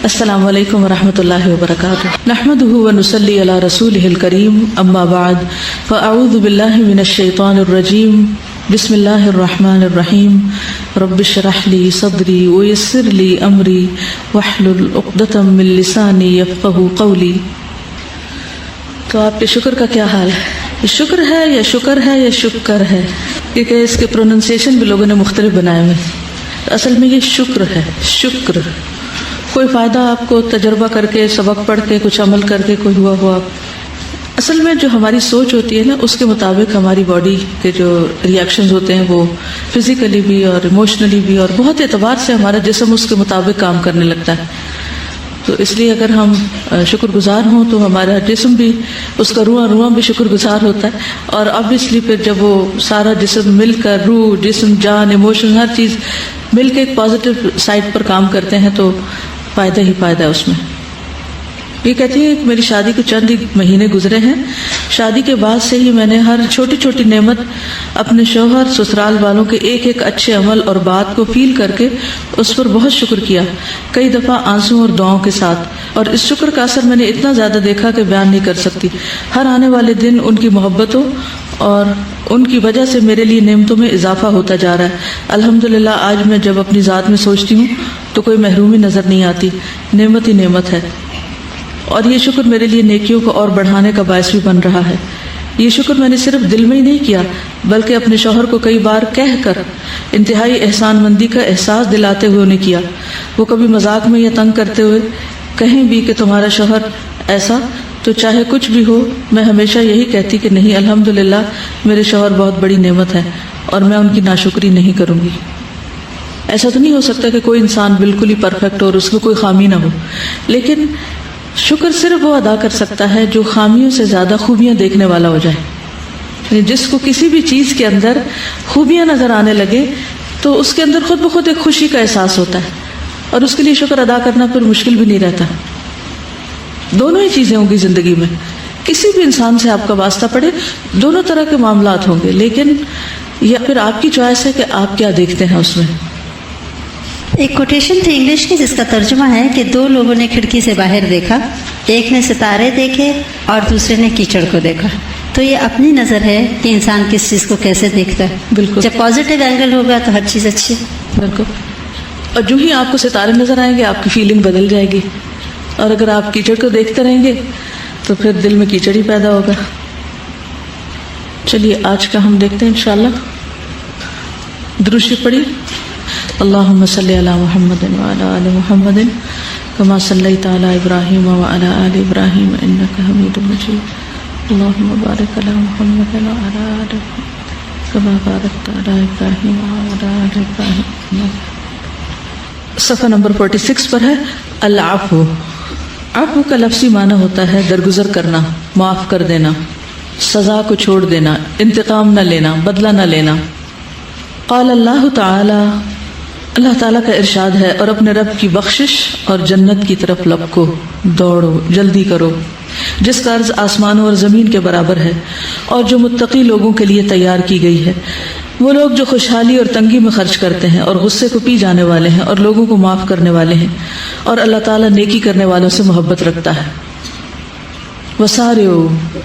السلام علیکم ورحمۃ اللہ وبرکاتہ نحمده ونصلی علی رسولہ الکریم اما بعد فاعوذ باللہ من الشیطان الرجیم بسم اللہ الرحمن الرحیم رب اشرح لی صدری ویسر لی امری واحلل عقدۃ من لسانی یفقہوا قولی. تو آپ کے شکر کا کیا حال ہے؟ یہ شکر ہے یا شکر ہے یا شکر ہے؟ کیونکہ اس کے پروننسیشن بھی لوگوں نے مختلف بنائے ہوئے. اصل میں یہ شکر ہے. شکر کوئی فائدہ آپ کو تجربہ کر کے سبق پڑھ کے کچھ عمل کر کے کوئی ہوا اصل میں جو ہماری سوچ ہوتی ہے نا اس کے مطابق ہماری باڈی کے جو ریئیکشنز ہوتے ہیں وہ فزیکلی بھی اور ایموشنلی بھی اور بہت اعتبار سے ہمارا جسم اس کے مطابق کام کرنے لگتا ہے. تو اس لیے اگر ہم شکر گزار ہوں تو ہمارا جسم بھی اس کا روح بھی شکر گزار ہوتا ہے. اور obviously پھر جب وہ سارا جسم مل کر روح جسم جان ایموشن ہر چیز مل کے ایک پازیٹیو سائڈ پر کام کرتے ہیں تو فائدہ ہی فائدہ ہے اس میں. یہ کہتی ہے کہ میری شادی کو چند ہی مہینے گزرے ہیں. شادی کے بعد سے ہی میں نے ہر چھوٹی چھوٹی نعمت اپنے شوہر سسرال والوں کے ایک ایک اچھے عمل اور بات کو فیل کر کے اس پر بہت شکر کیا, کئی دفعہ آنسوں اور دعاؤں کے ساتھ. اور اس شکر کا اثر میں نے اتنا زیادہ دیکھا کہ بیان نہیں کر سکتی. ہر آنے والے دن ان کی محبتوں اور ان کی وجہ سے میرے لیے نعمتوں میں اضافہ ہوتا جا رہا ہے. الحمدللہ آج میں جب اپنی ذات میں سوچتی ہوں تو کوئی محرومی نظر نہیں آتی. نعمت ہی نعمت ہے. اور یہ شکر میرے لیے نیکیوں کو اور بڑھانے کا باعث بھی بن رہا ہے. یہ شکر میں نے صرف دل میں ہی نہیں کیا بلکہ اپنے شوہر کو کئی بار کہہ کر انتہائی احسان مندی کا احساس دلاتے ہوئے انہیں کیا. وہ کبھی مذاق میں یا تنگ کرتے ہوئے کہیں بھی کہ تمہارا شوہر ایسا, تو چاہے کچھ بھی ہو میں ہمیشہ یہی کہتی کہ نہیں الحمدللہ میرے شوہر بہت بڑی نعمت ہے اور میں ان کی ناشکری نہیں کروں گی. ایسا تو نہیں ہو سکتا کہ کوئی انسان بالکل ہی پرفیکٹ ہو اور اس میں کوئی خامی نہ ہو, لیکن شکر صرف وہ ادا کر سکتا ہے جو خامیوں سے زیادہ خوبیاں دیکھنے والا ہو جائے. جس کو کسی بھی چیز کے اندر خوبیاں نظر آنے لگے تو اس کے اندر خود بخود ایک خوشی کا احساس ہوتا ہے اور اس کے لیے شکر ادا کرنا پھر مشکل بھی نہیں رہتا. دونوں ہی چیزیں ہوں گی زندگی میں. کسی بھی انسان سے آپ کا واسطہ پڑے دونوں طرح کے معاملات ہوں گے, لیکن یا پھر آپ کی چوائس ہے کہ آپ کیا دیکھتے ہیں اس میں. ایک کوٹیشن تھی انگلش کی جس کا ترجمہ ہے کہ دو لوگوں نے کھڑکی سے باہر دیکھا, ایک نے ستارے دیکھے اور دوسرے نے کیچڑ کو دیکھا. تو یہ اپنی نظر ہے کہ انسان کس چیز کو کیسے دیکھتا ہے. بالکل, جب پازیٹیو اینگل ہوگا تو ہر چیز اچھی. بالکل. اور جو ہی آپ کو ستارے نظر آئیں گے آپ کی فیلنگ بدل جائے گی, اور اگر آپ کیچڑ کو دیکھتے رہیں گے تو پھر دل میں کیچڑ ہی پیدا ہوگا. چلیے آج کا ہم دیکھتے ہیں انشاءاللہ. درود شریف پڑھی. اللہم صلی علی محمد وعلی آل محمد کما صلیت علی ابراہیم وعلی آل ابراہیم انک حمید مجید. اللہم بارک علی محمد وعلی آل محمد کما بارکت علی ابراہیم وعلی آل ابراہیم. صفحہ نمبر 46 پر ہے العفو. عفو کا لفظی معنی ہوتا ہے درگزر کرنا, معاف کر دینا, سزا کو چھوڑ دینا, انتقام نہ لینا, بدلہ نہ لینا. قال اللہ تعالی, اللہ تعالیٰ کا ارشاد ہے, اور اپنے رب کی بخشش اور جنت کی طرف لپکو, دوڑو, جلدی کرو, جس کا عرض آسمانوں اور زمین کے برابر ہے, اور جو متقی لوگوں کے لیے تیار کی گئی ہے. وہ لوگ جو خوشحالی اور تنگی میں خرچ کرتے ہیں اور غصے کو پی جانے والے ہیں اور لوگوں کو معاف کرنے والے ہیں, اور اللہ تعالیٰ نیکی کرنے والوں سے محبت رکھتا ہے. وسارعوا,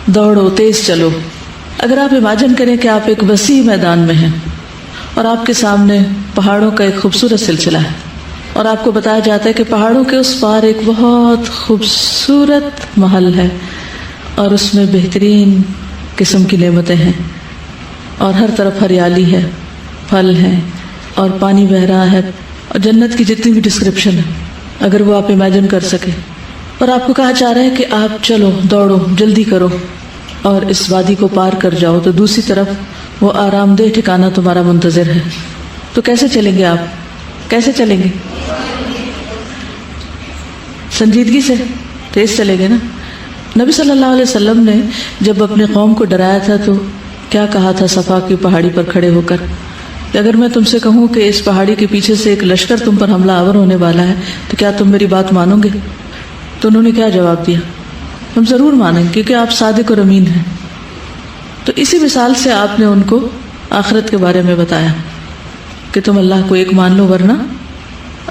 دوڑو, تیز چلو. اگر آپ امیجن کریں کہ آپ ایک وسیع میدان میں ہیں اور آپ کے سامنے پہاڑوں کا ایک خوبصورت سلسلہ ہے, اور آپ کو بتایا جاتا ہے کہ پہاڑوں کے اس پار ایک بہت خوبصورت محل ہے اور اس میں بہترین قسم کی نعمتیں ہیں اور ہر طرف ہریالی ہے, پھل ہیں اور پانی بہہ رہا ہے اور جنت کی جتنی بھی ڈسکرپشن ہے اگر وہ آپ امیجن کر سکیں, اور آپ کو کہا جا رہا ہے کہ آپ چلو, دوڑو, جلدی کرو اور اس وادی کو پار کر جاؤ, تو دوسری طرف وہ آرام دہ ٹھکانہ تمہارا منتظر ہے. تو کیسے چلیں گے آپ؟ کیسے چلیں گے؟ سنجیدگی سے, تیز چلیں گے نا. نبی صلی اللہ علیہ وسلم نے جب اپنے قوم کو ڈرایا تھا تو کیا کہا تھا صفا کی پہاڑی پر کھڑے ہو کر کہ اگر میں تم سے کہوں کہ اس پہاڑی کے پیچھے سے ایک لشکر تم پر حملہ آور ہونے والا ہے تو کیا تم میری بات مانو گے؟ تو انہوں نے کیا جواب دیا؟ ہم ضرور مانیں گے کیونکہ آپ صادق اور امین ہیں. تو اسی مثال سے آپ نے ان کو آخرت کے بارے میں بتایا کہ تم اللہ کو ایک مان لو ورنہ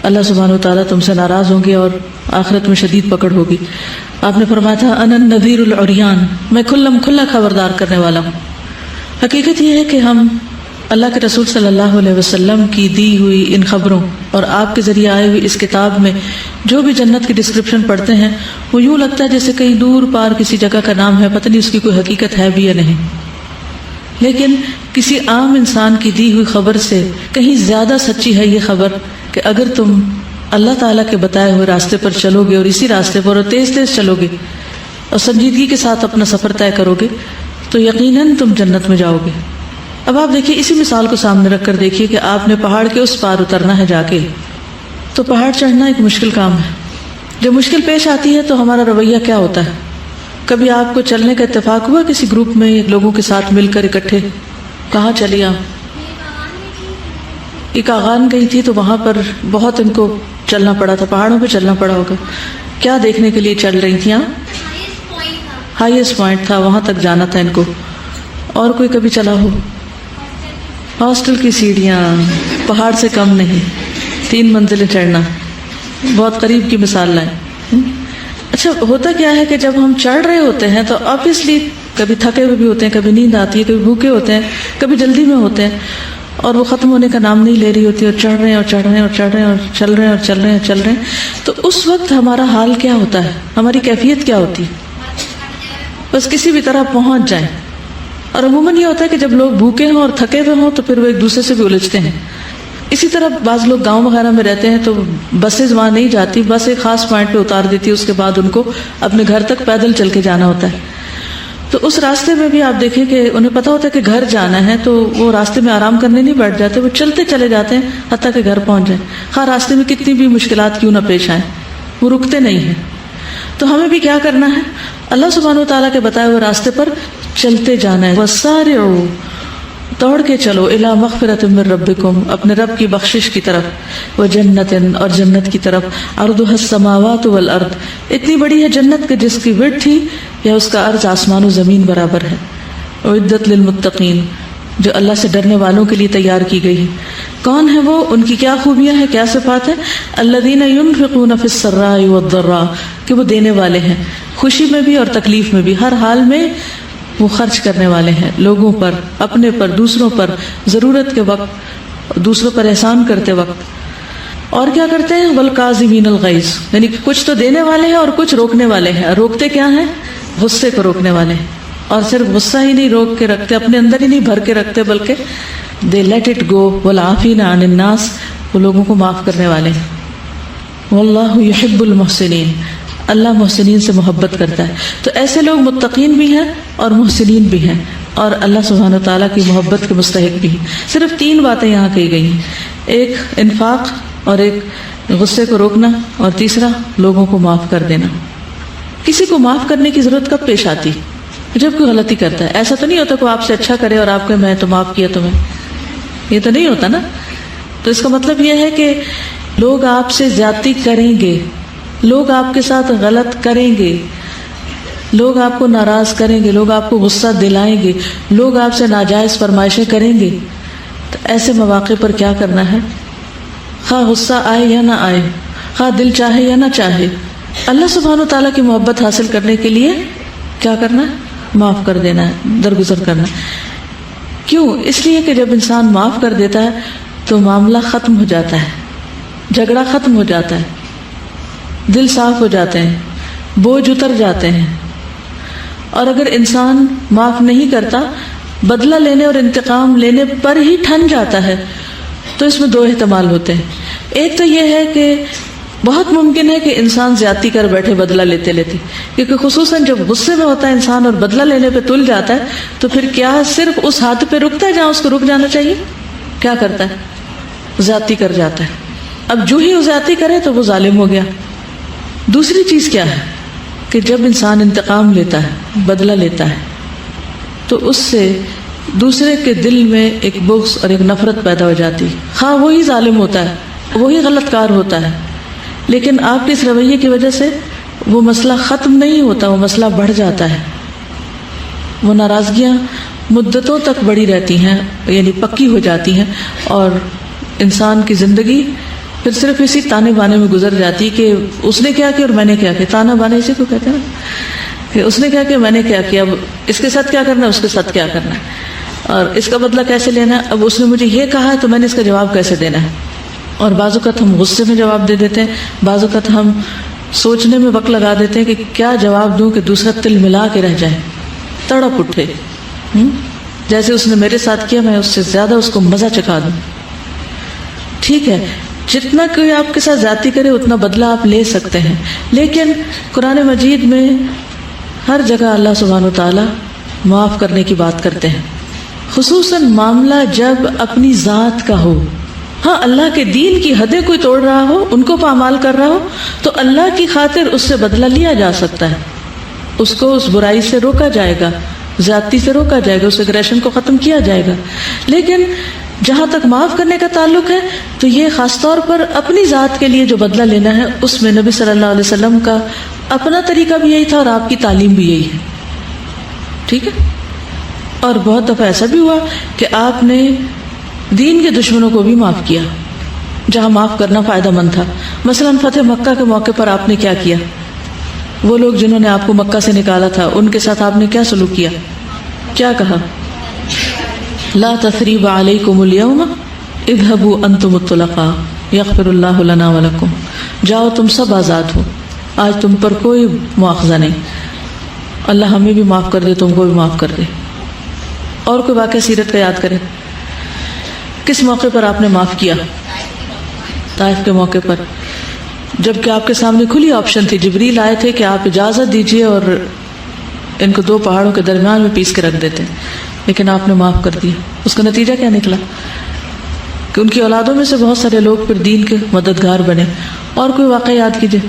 اللہ سبحانہ و تعالیٰ تم سے ناراض ہوں گے اور آخرت میں شدید پکڑ ہوگی. آپ نے فرمایا تھا انا النذیر العریان، میں کھلم کھلا خبردار کرنے والا ہوں. حقیقت یہ ہے کہ ہم اللہ کے رسول صلی اللہ علیہ وسلم کی دی ہوئی ان خبروں اور آپ کے ذریعے آئے ہوئی اس کتاب میں جو بھی جنت کی ڈسکرپشن پڑھتے ہیں وہ یوں لگتا ہے جیسے کہیں دور پار کسی جگہ کا نام ہے، پتہ نہیں اس کی کوئی حقیقت ہے بھی یا نہیں. لیکن کسی عام انسان کی دی ہوئی خبر سے کہیں زیادہ سچی ہے یہ خبر کہ اگر تم اللہ تعالیٰ کے بتائے ہوئے راستے پر چلو گے اور اسی راستے پر اور تیز تیز چلو گے اور سنجیدگی کے ساتھ اپنا سفر طے کرو گے تو یقیناً تم جنت میں جاؤ گے. اب آپ دیکھیے اسی مثال کو سامنے رکھ کر دیکھیے کہ آپ نے پہاڑ کے اس پار اترنا ہے جا کے، تو پہاڑ چڑھنا ایک مشکل کام ہے. جب مشکل پیش آتی ہے تو ہمارا رویہ کیا ہوتا ہے؟ کبھی آپ کو چلنے کا اتفاق ہوا کسی گروپ میں لوگوں کے ساتھ مل کر اکٹھے؟ کہاں چلی آپ؟ ایک آغان گئی تھی تو وہاں پر بہت ان کو چلنا پڑا تھا، پہاڑوں پہ چلنا پڑا ہوگا. کیا دیکھنے کے لیے چل رہی تھیں آپ؟ ہائیسٹ پوائنٹ تھا، وہاں تک جانا تھا ان کو. اور کوئی کبھی چلا ہو؟ ہاسٹل کی سیڑھیاں پہاڑ سے کم نہیں، 3 منزلیں چڑھنا، بہت قریب کی مثال لائیں. اچھا ہوتا کیا ہے کہ جب ہم چڑھ رہے ہوتے ہیں تو آبویسلی کبھی تھکے ہوئے بھی ہوتے ہیں، کبھی نیند آتی ہے، کبھی بھوکے ہوتے ہیں، کبھی جلدی میں ہوتے ہیں اور وہ ختم ہونے کا نام نہیں لے رہی ہوتی اور چڑھ رہے ہیں اور چڑھ رہے ہیں اور چڑھ رہے ہیں اور چل رہے ہیں اور چل رہے ہیں چل رہے ہیں. تو اس وقت ہمارا حال کیا ہوتا ہے، ہماری کیفیت کیا ہوتی ہے؟ بس کسی بھی طرح پہنچ جائیں. اور عموماً یہ ہوتا ہے کہ جب لوگ بھوکے ہوں اور تھکے ہوئے ہوں تو پھر وہ ایک دوسرے سے بھی الجھتے ہیں. اسی طرح بعض لوگ گاؤں وغیرہ میں رہتے ہیں تو بسیں وہاں نہیں جاتی، بس ایک خاص پوائنٹ پہ اتار دیتی ہے، اس کے بعد ان کو اپنے گھر تک پیدل چل کے جانا ہوتا ہے. تو اس راستے میں بھی آپ دیکھیں کہ انہیں پتہ ہوتا ہے کہ گھر جانا ہے تو وہ راستے میں آرام کرنے نہیں بیٹھ جاتے، وہ چلتے چلے جاتے ہیں حتیٰ کہ گھر پہنچ جائیں، خواہ راستے میں کتنی بھی مشکلات کیوں نہ پیش آئیں، وہ رکتے نہیں ہیں. تو ہمیں بھی کیا کرنا ہے؟ اللہ سبحانہ و تعالیٰ کے بتائے ہوئے راستے پر چلتے جانا ہے. وَسَارِعُوا، دوڑ کے چلو، الی مغفرۃ من ربکم، اپنے رب کی بخشش کی طرف، وجنت، اور جنت کی طرف، عرضها السماوات والارض، اتنی بڑی ہے جنت کہ جس کی وڈتھ ہی یا اس کا عرض آسمان و زمین برابر ہے. اعدت للمتقین، جو اللہ سے ڈرنے والوں کے لیے تیار کی گئی ہے. کون ہے وہ؟ ان کی کیا خوبیاں ہیں، کیا صفات ہیں؟ الذین ينفقون فی السراء والضراء، کہ وہ دینے والے ہیں خوشی میں بھی اور تکلیف میں بھی، ہر حال میں وہ خرچ کرنے والے ہیں، لوگوں پر، اپنے پر، دوسروں پر، ضرورت کے وقت، دوسروں پر احسان کرتے وقت. اور کیا کرتے ہیں؟ والکاظمین الغیظ، یعنی کچھ تو دینے والے ہیں اور کچھ روکنے والے ہیں. روکتے کیا ہیں؟ غصے کو روکنے والے ہیں. اور صرف غصہ ہی نہیں روک کے رکھتے، اپنے اندر ہی نہیں بھر کے رکھتے، بلکہ دے لیٹ اٹ گو. والعافین عن الناس، وہ لوگوں کو معاف کرنے والے ہیں. واللہ یحب المحسنین، اللہ محسنین سے محبت کرتا ہے. تو ایسے لوگ متقین بھی ہیں اور محسنین بھی ہیں اور اللہ سبحانہ تعالیٰ کی محبت کے مستحق بھی ہیں. صرف 3 باتیں یہاں کہی گئی ہیں، ایک انفاق، اور ایک غصے کو روکنا، اور تیسرا لوگوں کو معاف کر دینا. کسی کو معاف کرنے کی ضرورت کب پیش آتی؟ جب کوئی غلطی کرتا ہے. ایسا تو نہیں ہوتا کوئی آپ سے اچھا کرے اور آپ کو میں تو معاف کیا تمہیں، یہ تو نہیں ہوتا نا. تو اس کا مطلب یہ ہے کہ لوگ آپ سے زیادتی کریں گے، لوگ آپ کے ساتھ غلط کریں گے، لوگ آپ کو ناراض کریں گے، لوگ آپ کو غصہ دلائیں گے، لوگ آپ سے ناجائز فرمائشیں کریں گے. تو ایسے مواقع پر کیا کرنا ہے؟ خواہ غصہ آئے یا نہ آئے، خواہ دل چاہے یا نہ چاہے، اللہ سبحانہ و تعالیٰ کی محبت حاصل کرنے کے لیے کیا کرنا ہے؟ معاف کر دینا ہے، درگزر کرنا ہے. کیوں؟ اس لیے کہ جب انسان معاف کر دیتا ہے تو معاملہ ختم ہو جاتا ہے، جھگڑا ختم ہو جاتا ہے، دل صاف ہو جاتے ہیں، بوجھ اتر جاتے ہیں. اور اگر انسان معاف نہیں کرتا، بدلہ لینے اور انتقام لینے پر ہی ٹھن جاتا ہے، تو اس میں 2 احتمال ہوتے ہیں. ایک تو یہ ہے کہ بہت ممکن ہے کہ انسان زیادتی کر بیٹھے بدلہ لیتے لیتے، کیونکہ خصوصاً جب غصے میں ہوتا ہے انسان اور بدلہ لینے پہ تل جاتا ہے تو پھر کیا صرف اس حد پہ رکتا ہے جہاں اس کو رک جانا چاہیے؟ کیا کرتا ہے؟ زیادتی کر جاتا ہے. اب جو ہی وہ زیادتی کرے تو وہ ظالم ہو گیا. دوسری چیز کیا ہے کہ جب انسان انتقام لیتا ہے، بدلہ لیتا ہے، تو اس سے دوسرے کے دل میں ایک بغض اور ایک نفرت پیدا ہو جاتی. خواہ وہی ظالم ہوتا ہے، وہی غلط کار ہوتا ہے، لیکن آپ کے اس رویے کی وجہ سے وہ مسئلہ ختم نہیں ہوتا، وہ مسئلہ بڑھ جاتا ہے. وہ ناراضگیاں مدتوں تک بڑھی رہتی ہیں، یعنی پکی ہو جاتی ہیں، اور انسان کی زندگی پھر صرف اسی تانے بانے میں گزر جاتی کہ اس نے کیا کیا اور میں نے کیا کیا. تانا بانے اسی کو کہتے ہیں نا کہ اس نے کیا کیا میں نے کیا کیا, اب اس کے ساتھ کیا کرنا ہے اس کے ساتھ کیا کرنا ہے, اور اس کا بدلہ کیسے لینا ہے, اب اس نے مجھے یہ کہا ہے تو میں نے اس کا جواب کیسے دینا ہے. اور بعض اوقات ہم غصے میں جواب دے دیتے ہیں, بعض اوقات ہم سوچنے میں وقت لگا دیتے ہیں کہ کیا جواب دوں کہ دوسرا تل ملا کے رہ جائے, تڑپ اٹھے. جیسے اس نے میرے ساتھ کیا میں اس سے زیادہ اس کو مزہ چکھا دوں. ٹھیک ہے, جتنا کوئی آپ کے ساتھ زیادتی کرے اتنا بدلہ آپ لے سکتے ہیں, لیکن قرآن مجید میں ہر جگہ اللہ سبحانہ وتعالی معاف کرنے کی بات کرتے ہیں, خصوصاً معاملہ جب اپنی ذات کا ہو. ہاں, اللہ کے دین کی حدیں کوئی توڑ رہا ہو, ان کو پامال کر رہا ہو, تو اللہ کی خاطر اس سے بدلہ لیا جا سکتا ہے, اس کو اس برائی سے روکا جائے گا, زیادتی سے روکا جائے گا, اس ایگریشن کو ختم کیا جائے گا. لیکن جہاں تک معاف کرنے کا تعلق ہے تو یہ خاص طور پر اپنی ذات کے لیے جو بدلہ لینا ہے, اس میں نبی صلی اللہ علیہ وسلم کا اپنا طریقہ بھی یہی تھا اور آپ کی تعلیم بھی یہی ہے. ٹھیک ہے, اور بہت دفعہ ایسا بھی ہوا کہ آپ نے دین کے دشمنوں کو بھی معاف کیا جہاں معاف کرنا فائدہ مند تھا. مثلا فتح مکہ کے موقع پر آپ نے کیا کیا, وہ لوگ جنہوں نے آپ کو مکہ سے نکالا تھا ان کے ساتھ آپ نے کیا سلوک کیا, کیا کہا, لا تثریب علیکم اليوم اذهبوا انتم الطلقاء یغفر اللہ لنا ولکم, جاؤ تم سب آزاد ہو, آج تم پر کوئی مواخذہ نہیں, اللہ ہمیں بھی معاف کر دے, تم کو بھی معاف کر دے. اور کوئی واقعہ سیرت کا یاد کرے, کس موقع پر آپ نے معاف کیا, طائف کے موقع پر, جبکہ آپ کے سامنے کھلی آپشن تھی, جبریل آئے تھے کہ آپ اجازت دیجئے اور ان کو دو پہاڑوں کے درمیان میں پیس کے رکھ دیتے, لیکن آپ نے معاف کر دیا. اس کا نتیجہ کیا نکلا کہ ان کی اولادوں میں سے بہت سارے لوگ پھر دین کے مددگار بنے. اور کوئی واقعہ یاد کیجئے,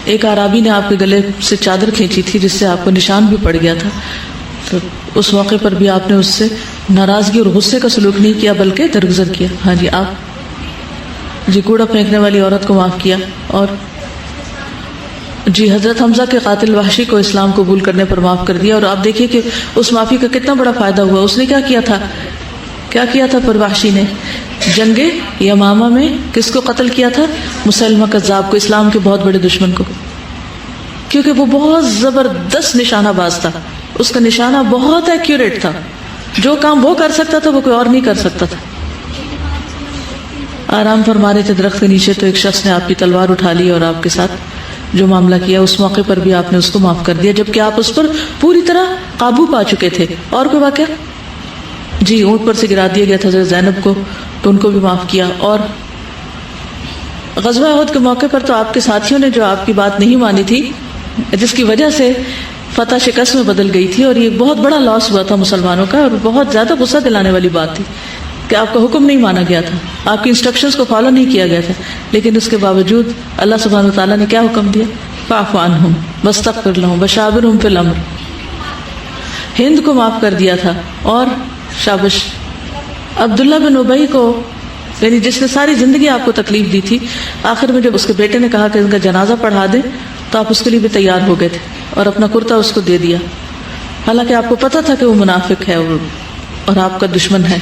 ایک عرابی نے آپ کے گلے سے چادر کھینچی تھی جس سے آپ کو نشان بھی پڑ گیا تھا, تو اس موقع پر بھی آپ نے اس سے ناراضگی اور غصے کا سلوک نہیں کیا بلکہ درگزر کیا. ہاں جی, آپ جی کوڑا پھینکنے والی عورت کو معاف کیا. اور جی حضرت حمزہ کے قاتل وحشی کو اسلام قبول کرنے پر معاف کر دیا. اور آپ دیکھیے کہ اس معافی کا کتنا بڑا فائدہ ہوا. اس نے کیا کیا تھا پر وحشی نے جنگ یمامہ میں کس کو قتل کیا تھا, مسلمہ کذاب کو, اسلام کے بہت بڑے دشمن کو, کیونکہ وہ بہت زبردست نشانہ باز تھا, اس کا نشانہ بہت ایکیوریٹ تھا, جو کام وہ کر سکتا تھا وہ کوئی اور نہیں کر سکتا تھا. آرام فرما رہے تھے درخت کے نیچے, تو ایک شخص نے آپ کی تلوار اٹھا لی اور آپ کے ساتھ جو معاملہ کیا, اس موقع پر بھی آپ نے اس کو معاف کر دیا جبکہ آپ اس پر پوری طرح قابو پا چکے تھے. اور کوئی واقعہ, جی اونٹ پر سے گرا دیا گیا تھا حضرت زینب کو, تو ان کو بھی معاف کیا. اور غزوہ احد کے موقع پر تو آپ کے ساتھیوں نے جو آپ کی بات نہیں مانی تھی, جس کی وجہ سے فتح شکست میں بدل گئی تھی, اور یہ بہت بڑا لاس ہوا تھا مسلمانوں کا, اور بہت زیادہ غصہ دلانے والی بات تھی کہ آپ کا حکم نہیں مانا گیا تھا, آپ کی انسٹرکشنز کو فالو نہیں کیا گیا تھا, لیکن اس کے باوجود اللہ سبحانہ وتعالیٰ نے کیا حکم دیا, فاعف عنہم واستغفر لہم وشاورہم فی الامر. ہند کو معاف کر دیا تھا. اور شابش عبداللہ بن ابی کو, یعنی جس نے ساری زندگی آپ کو تکلیف دی تھی, آخر میں جب اس کے بیٹے نے کہا کہ ان کا جنازہ پڑھا دیں تو آپ اس کے لیے بھی تیار ہو گئے تھے اور اپنا کرتا اس کو دے دیا, حالانکہ آپ کو پتا تھا کہ وہ منافق ہے اور آپ کا دشمن ہے.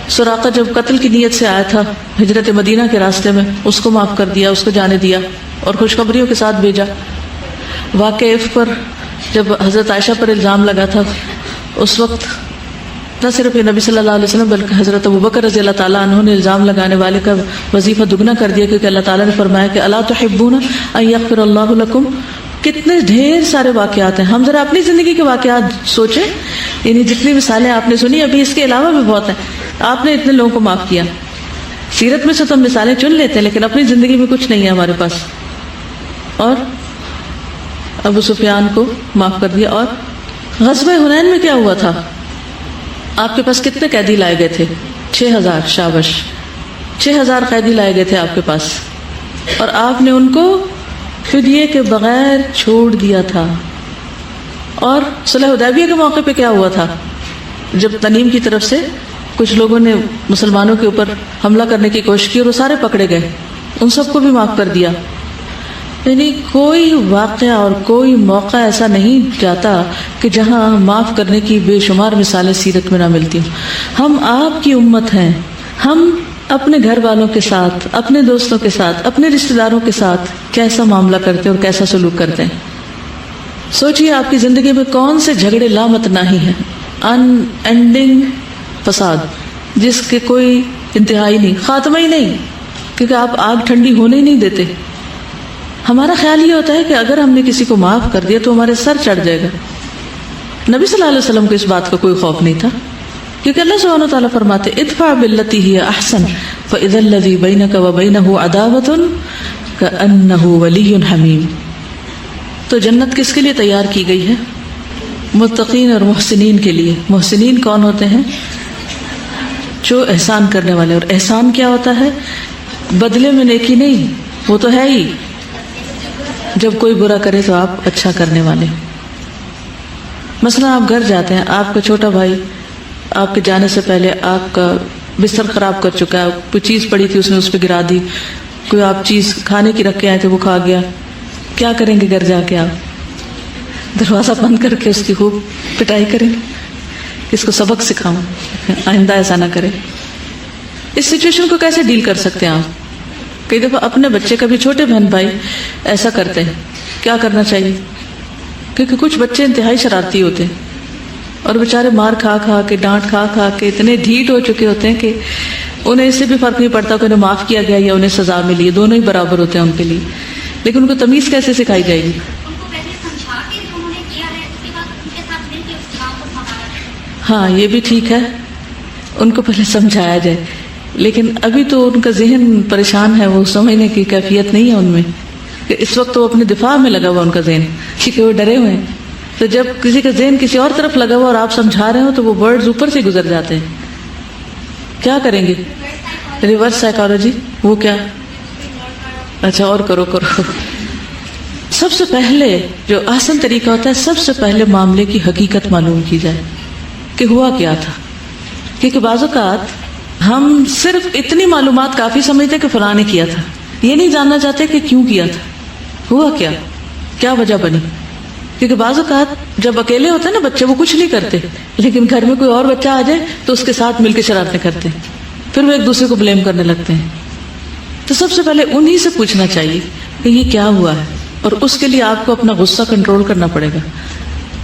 سراقہ جب قتل کی نیت سے آیا تھا ہجرت مدینہ کے راستے میں, اس کو معاف کر دیا, اس کو جانے دیا اور خوشخبریوں کے ساتھ بھیجا. واقعہ پر جب حضرت عائشہ پر الزام لگا تھا, اس وقت نہ صرف نبی صلی اللہ علیہ وسلم بلکہ حضرت ابوبکر رضی اللہ تعالیٰ عنہ نے الزام لگانے والے کا وظیفہ دگنا کر دیا, کیونکہ اللہ تعالیٰ نے فرمایا کہ الا تحبون ان یغفر اللہ لکم. کتنے ڈھیر سارے واقعات ہیں. ہم ذرا اپنی زندگی کے واقعات سوچیں, یعنی جتنی مثالیں آپ نے سنی, ابھی اس کے علاوہ بھی بہت ہیں. آپ نے اتنے لوگوں کو معاف کیا. سیرت میں سے تو ہم مثالیں چن لیتے ہیں, لیکن اپنی زندگی میں کچھ نہیں ہے ہمارے پاس. اور ابو سفیان کو معاف کر دیا. اور غزوہ حنین میں کیا ہوا تھا, آپ کے پاس کتنے قیدی لائے گئے تھے, 6000. شابش, 6000 قیدی لائے گئے تھے آپ کے پاس, اور آپ نے ان کو فدیے کے بغیر چھوڑ دیا تھا. اور صلح حدیبیہ کے موقع پہ کیا ہوا تھا, جب تنیم کی طرف سے کچھ لوگوں نے مسلمانوں کے اوپر حملہ کرنے کی کوشش کی اور وہ سارے پکڑے گئے, ان سب کو بھی معاف کر دیا. یعنی کوئی واقعہ اور کوئی موقع ایسا نہیں جاتا کہ جہاں معاف کرنے کی بے شمار مثالیں سیرت میں نہ ملتی ہوں. ہم آپ کی امت ہیں, ہم اپنے گھر والوں کے ساتھ، اپنے دوستوں کے ساتھ، اپنے رشتہ داروں کے ساتھ کیسا معاملہ کرتے اور کیسا سلوک کرتے ہیں. سوچئے آپ کی زندگی میں کون سے جھگڑے لامتناہی ہیں، ان اینڈنگ فساد، جس کے کوئی انتہائی نہیں، خاتمہ ہی نہیں، کیونکہ آپ آگ ٹھنڈی ہونے ہی نہیں دیتے. ہمارا خیال یہ ہوتا ہے کہ اگر ہم نے کسی کو معاف کر دیا تو ہمارے سر چڑھ جائے گا. نبی صلی اللہ علیہ وسلم کو اس بات کا کوئی خوف نہیں تھا، کیونکہ اللہ سبحانہ وتعالیٰ فرماتے ادفع باللتی ہی احسن فاذا الذی بینک وبینہ عداوۃ کأنہ ولی حمیم. تو جنت کس کے لیے تیار کی گئی ہے؟ متقین اور محسنین کے لیے. محسنین کون ہوتے ہیں؟ جو احسان کرنے والے. اور احسان کیا ہوتا ہے؟ بدلے میں نیکی نہیں، وہ تو ہے ہی، جب کوئی برا کرے تو آپ اچھا کرنے والے. مثلا آپ گھر جاتے ہیں، آپ کا چھوٹا بھائی آپ کے جانے سے پہلے آپ کا بستر خراب کر چکا ہے، کوئی چیز پڑی تھی اس نے اس پہ گرا دی، کوئی آپ چیز کھانے کی رکھ کے آئے تھے وہ کھا گیا. کیا کریں گے گھر جا کے؟ آپ دروازہ بند کر کے اس کی خوب پٹائی کریں، اس کو سبق سکھاؤں آئندہ ایسا نہ کرے. اس سچویشن کو کیسے ڈیل کر سکتے ہیں آپ؟ کئی دفعہ اپنے بچے کا بھی چھوٹے بہن بھائی ایسا کرتے ہیں. کیا کرنا چاہیے؟ کیونکہ کچھ بچے انتہائی شرارتی ہوتے ہیں اور بیچارے مار کھا کھا کے، ڈانٹ کھا کھا کے اتنے ڈھیٹ ہو چکے ہوتے ہیں کہ انہیں اس سے بھی فرق نہیں پڑتا کہ انہیں معاف کیا گیا یا انہیں سزا ملی ہے، دونوں ہی برابر ہوتے ہیں ان کے لیے. لیکن ان کو تمیز کیسے سکھائی جائے گی؟ ہاں یہ بھی ٹھیک ہے، ان کو پہلے سمجھایا جائے، لیکن ابھی تو ان کا ذہن پریشان ہے، وہ سمجھنے کی کیفیت نہیں ہے ان میں. کہ اس وقت تو اپنے دفاع میں لگا ہوا ان کا ذہن، کیونکہ وہ ڈرے ہوئے ہیں. تو جب کسی کا ذہن کسی اور طرف لگا ہوا اور آپ سمجھا رہے ہو تو وہ ورڈز اوپر سے گزر جاتے ہیں. کیا کریں گے؟ Reverse psychology. وہ کیا؟ اچھا اور کرو. سب سے پہلے جو آسان طریقہ ہوتا ہے، سب سے پہلے معاملے کی حقیقت معلوم کی جائے کہ ہوا کیا تھا. کیونکہ بعض اوقات ہم صرف اتنی معلومات کافی سمجھتے کہ فلاں نے کیا تھا، یہ نہیں جاننا چاہتے کہ کیوں کیا تھا، ہوا کیا وجہ بنی. کیونکہ بعض اوقات جب اکیلے ہوتے ہیں نا بچے، وہ کچھ نہیں کرتے، لیکن گھر میں کوئی اور بچہ آ جائے تو اس کے ساتھ مل کے شرارتیں کرتے ہیں، پھر وہ ایک دوسرے کو بلیم کرنے لگتے ہیں. تو سب سے پہلے انہی سے پوچھنا چاہیے کہ یہ کیا ہوا ہے، اور اس کے لیے آپ کو اپنا غصہ کنٹرول کرنا پڑے گا.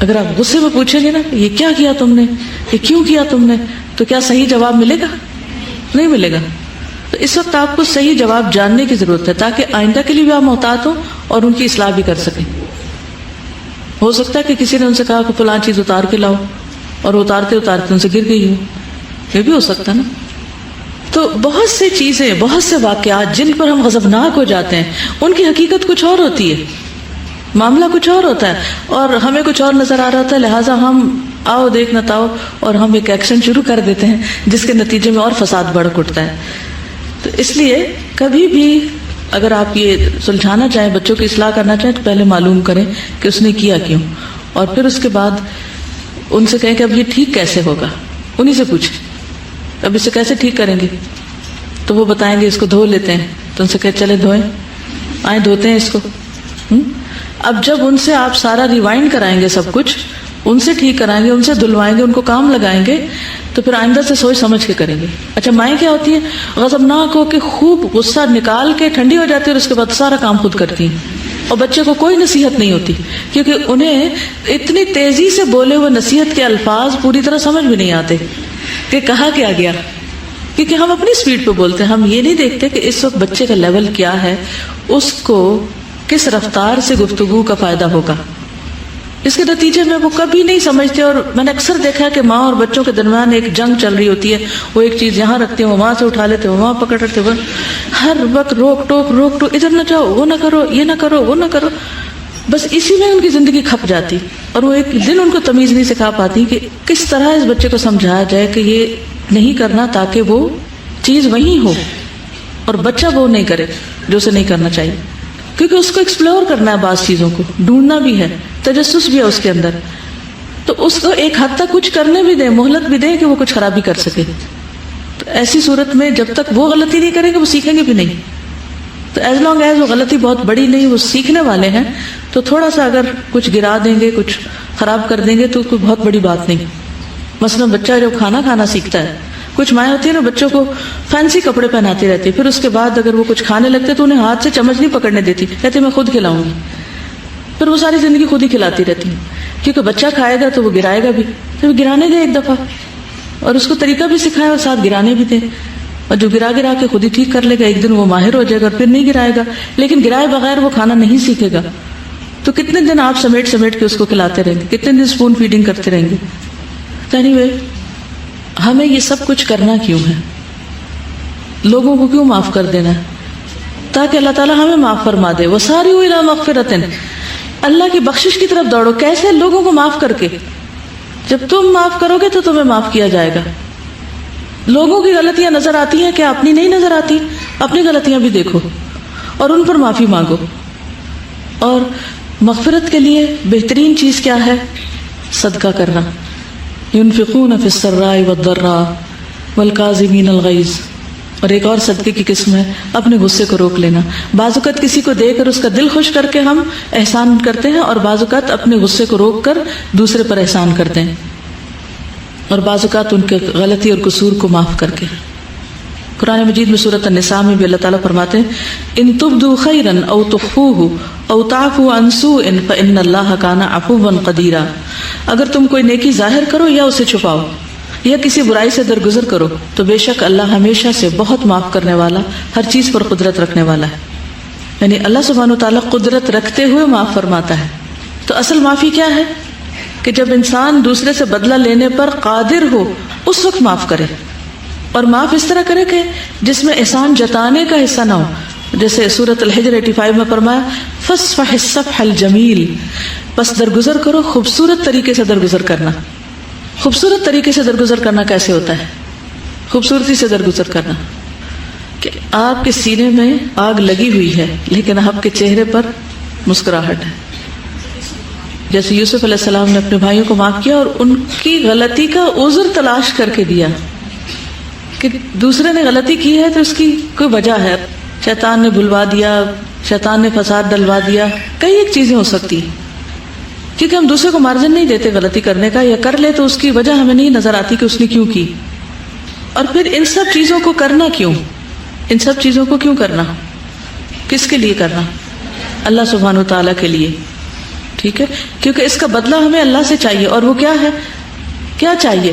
اگر آپ غصے میں پوچھیں گے نا یہ کیا کیا تم نے، یہ کیوں کیا تم نے، تو کیا صحیح جواب ملے گا؟ نہیں ملے گا. تو اس وقت آپ کو صحیح جواب جاننے کی ضرورت ہے تاکہ آئندہ کے لیے بھی آپ محتاط ہوں اور ان کی اصلاح بھی کر سکیں. ہو سکتا ہے کہ کسی نے ان سے کہا کہ فلاں چیز اتار کے لاؤ اور اتارتے اتارتے ان سے گر گئی ہو، یہ بھی ہو سکتا ہے نا. تو بہت سے چیزیں، بہت سے واقعات جن پر ہم غضبناک ہو جاتے ہیں، ان کی حقیقت کچھ اور ہوتی ہے، معاملہ کچھ اور ہوتا ہے، اور ہمیں کچھ اور نظر آ رہا ہوتا ہے، لہٰذا ہم آؤ دیکھ نہ تاؤ اور ہم ایک ایکشن شروع کر دیتے ہیں جس کے نتیجے میں اور فساد بڑھ اٹھتا ہے. تو اس لیے کبھی بھی اگر آپ یہ سلجھانا چاہیں، بچوں کی اصلاح کرنا چاہیں، تو پہلے معلوم کریں کہ اس نے کیا کیوں، اور پھر اس کے بعد ان سے کہیں کہ اب یہ ٹھیک کیسے ہوگا. انہی سے پوچھیں اب اسے کیسے ٹھیک کریں گے، تو وہ بتائیں گے اس کو دھو لیتے ہیں. تو ان سے کہیں چلے دھوئیں، آئیں دھوتے ہیں اس کو. اب جب ان سے آپ سارا ریوائنڈ کرائیں گے، سب کچھ ان سے ٹھیک کرائیں گے، ان سے دھلوائیں گے، ان کو کام لگائیں گے، تو پھر آئندہ سے سوچ سمجھ کے کریں گے. اچھا مائیں کیا ہوتی ہیں؟ غضبناک ہو کے خوب غصہ نکال کے ٹھنڈی ہو جاتی ہے اور اس کے بعد سارا کام خود کرتی ہیں، اور بچے کو کوئی نصیحت نہیں ہوتی، کیونکہ انہیں اتنی تیزی سے بولے ہوئے نصیحت کے الفاظ پوری طرح سمجھ بھی نہیں آتے کہ کہا کیا گیا. کیونکہ ہم اپنی سپیڈ پہ بولتے ہیں، ہم یہ نہیں دیکھتے کہ اس وقت بچے کا لیول کیا ہے، اس کو کس رفتار سے گفتگو کا فائدہ ہوگا. اس کے نتیجے میں وہ کبھی نہیں سمجھتے. اور میں نے اکثر دیکھا ہے کہ ماں اور بچوں کے درمیان ایک جنگ چل رہی ہوتی ہے، وہ ایک چیز یہاں رکھتے ہیں، وہ وہاں سے اٹھا لیتے، وہ وہاں پکڑ رکھتے، وہ ہر وقت روک ٹوک ادھر نہ جاؤ، وہ نہ کرو، یہ نہ کرو، وہ نہ کرو. بس اسی میں ان کی زندگی کھپ جاتی، اور وہ ایک دن ان کو تمیز نہیں سکھا پاتی کہ کس طرح اس بچے کو سمجھایا جائے کہ یہ نہیں کرنا تاکہ وہ چیز وہیں ہو اور بچہ وہ نہیں کرے جو اسے نہیں کرنا چاہیے. کیونکہ اس کو ایکسپلور کرنا ہے، بعض چیزوں کو ڈھونڈنا بھی ہے، تجسس بھی ہے اس کے اندر. تو اس کو ایک حد تک کچھ کرنے بھی دیں، مہلت بھی دیں کہ وہ کچھ خرابی کر سکے. تو ایسی صورت میں جب تک وہ غلطی نہیں کریں گے وہ سیکھیں گے بھی نہیں. تو ایز لانگ ایز وہ غلطی بہت بڑی نہیں، وہ سیکھنے والے ہیں، تو تھوڑا سا اگر کچھ گرا دیں گے، کچھ خراب کر دیں گے تو کوئی بہت بڑی بات نہیں. مثلا بچہ جب کھانا کھانا سیکھتا ہے، کچھ مائیں ہوتی ہیں نا بچوں کو فینسی کپڑے پہناتی رہتی، پھر اس کے بعد اگر وہ کچھ کھانے لگتے تو انہیں ہاتھ سے چمچ نہیں پکڑنے دیتی، کہتی میں خود کھلاؤں گی، پھر وہ ساری زندگی خود ہی کھلاتی رہتی ہیں، کیونکہ بچہ کھائے گا تو وہ گرائے گا بھی، تو وہ گرانے دے ایک دفعہ، اور اس کو طریقہ بھی سکھائے اور ساتھ گرانے بھی دے، اور جو گرا گرا کے خود ہی ٹھیک کر لے گا ایک دن وہ ماہر ہو جائے گا اور پھر نہیں گرائے گا، لیکن گرائے بغیر وہ کھانا نہیں سیکھے گا، تو کتنے دن آپ سمیٹ سمیٹ کے اس کو کھلاتے رہیں گے، کتنے دن اسپون فیڈنگ کرتے رہیں گے. اینی ہمیں یہ سب کچھ کرنا کیوں ہے؟ لوگوں کو کیوں معاف کر دینا ہے؟ تاکہ اللہ تعالیٰ ہمیں معاف فرما دے. وَسَارِعُوا إِلَىٰ مَغْفِرَةٍ، اللہ کی بخشش کی طرف دوڑو. کیسے؟ لوگوں کو معاف کر کے. جب تم معاف کرو گے تو تمہیں معاف کیا جائے گا. لوگوں کی غلطیاں نظر آتی ہیں، کیا اپنی نہیں نظر آتی؟ اپنی غلطیاں بھی دیکھو اور ان پر معافی مانگو. اور مغفرت کے لیے بہترین چیز کیا ہے؟ صدقہ کرنا. ينفقون في السراء والضراء والكاظمين الغيظ. اور ایک اور صدقے کی قسم ہے اپنے غصے کو روک لینا. بعض اوقات کسی کو دے کر اس کا دل خوش کر کے ہم احسان کرتے ہیں، اور بعض اوقات اپنے غصے کو روک کر دوسرے پر احسان کرتے ہیں، اور بعض اوقات ان کے غلطی اور قصور کو معاف کر کے. قرآن مجید میں سورۃ النساء میں بھی اللہ تعالیٰ فرماتے ہیں ان تبدوا خیرا او تخفوه او تعفوا عن سوء فان اللہ کان عفوا قدیرا. اگر تم کوئی نیکی ظاہر کرو یا اسے چھپاؤ یا کسی برائی سے درگزر کرو تو بے شک اللہ ہمیشہ سے بہت معاف کرنے والا، ہر چیز پر قدرت رکھنے والا ہے. یعنی اللہ سبحانہ وتعالیٰ قدرت رکھتے ہوئے معاف فرماتا ہے. تو اصل معافی کیا ہے؟ کہ جب انسان دوسرے سے بدلہ لینے پر قادر ہو اس وقت معاف کرے، اور معاف اس طرح کرے کہ جس میں احسان جتانے کا حصہ نہ ہو. جیسے سورۃ الحجر 85 میں فرمایا فاصفح الصفح الجمیل، بس درگزر کرو خوبصورت طریقے سے درگزر کرنا. خوبصورت طریقے سے درگزر کرنا کیسے ہوتا ہے؟ خوبصورتی سے درگزر کرنا کہ آپ کے سینے میں آگ لگی ہوئی ہے لیکن آپ کے چہرے پر مسکراہٹ ہے. جیسے یوسف علیہ السلام نے اپنے بھائیوں کو معاف کیا اور ان کی غلطی کا عذر تلاش کر کے دیا کہ دوسرے نے غلطی کی ہے تو اس کی کوئی وجہ ہے، شیطان نے بھلوا دیا، شیطان نے فساد ڈلوا دیا، کئی ایک چیزیں ہو سکتی ہیں. کیونکہ ہم دوسرے کو مارجن نہیں دیتے غلطی کرنے کا، یا کر لے تو اس کی وجہ ہمیں نہیں نظر آتی کہ اس نے کیوں کی. اور پھر ان سب چیزوں کو کرنا کیوں؟ ان سب چیزوں کو کیوں کرنا؟ کس کے لیے کرنا؟ اللہ سبحانہ وتعالیٰ کے لیے. ٹھیک ہے، کیونکہ اس کا بدلہ ہمیں اللہ سے چاہیے. اور وہ کیا ہے؟ کیا چاہیے؟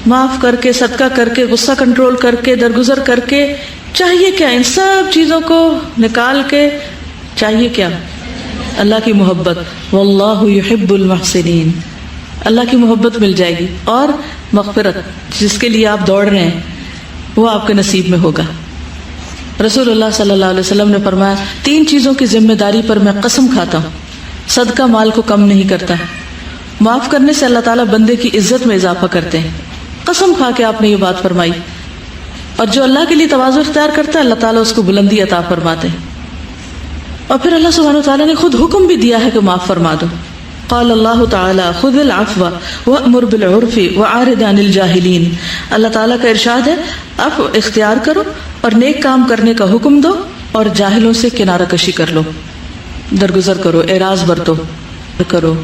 معاف کر کے، صدقہ کر کے، غصہ کنٹرول کر کے، درگزر کر کے. چاہیے کیا؟ ان سب چیزوں کو نکال کے چاہیے کیا؟ اللہ کی محبت. واللہ یحب المحسنین. اللہ کی محبت مل جائے گی، اور مغفرت جس کے لیے آپ دوڑ رہے ہیں وہ آپ کے نصیب میں ہوگا. رسول اللہ صلی اللہ علیہ وسلم نے فرمایا 3 چیزوں کی ذمہ داری پر میں قسم کھاتا ہوں، صدقہ مال کو کم نہیں کرتا ہے، معاف کرنے سے اللہ تعالیٰ بندے کی عزت میں اضافہ کرتے ہیں. قسم کھا کے آپ نے یہ بات فرمائی. اور جو اللہ کے لیے تواضع اختیار کرتا ہے اللہ تعالیٰ اس کو بلندی عطا فرماتے ہیں. اور پھر اللہ سبحانہ وتعالیٰ نے خود حکم بھی دیا ہے کہ معاف فرما دو. قال اللہ تعالیٰ خذ العفو وأمر بالعرف وأعرض عن الجاہلین. اللہ تعالیٰ کا ارشاد ہے عفو اختیار کرو اور نیک کام کرنے کا حکم دو، اور جاہلوں سے کنارہ کشی کر لو، درگزر کرو، اعراض برتو کرو.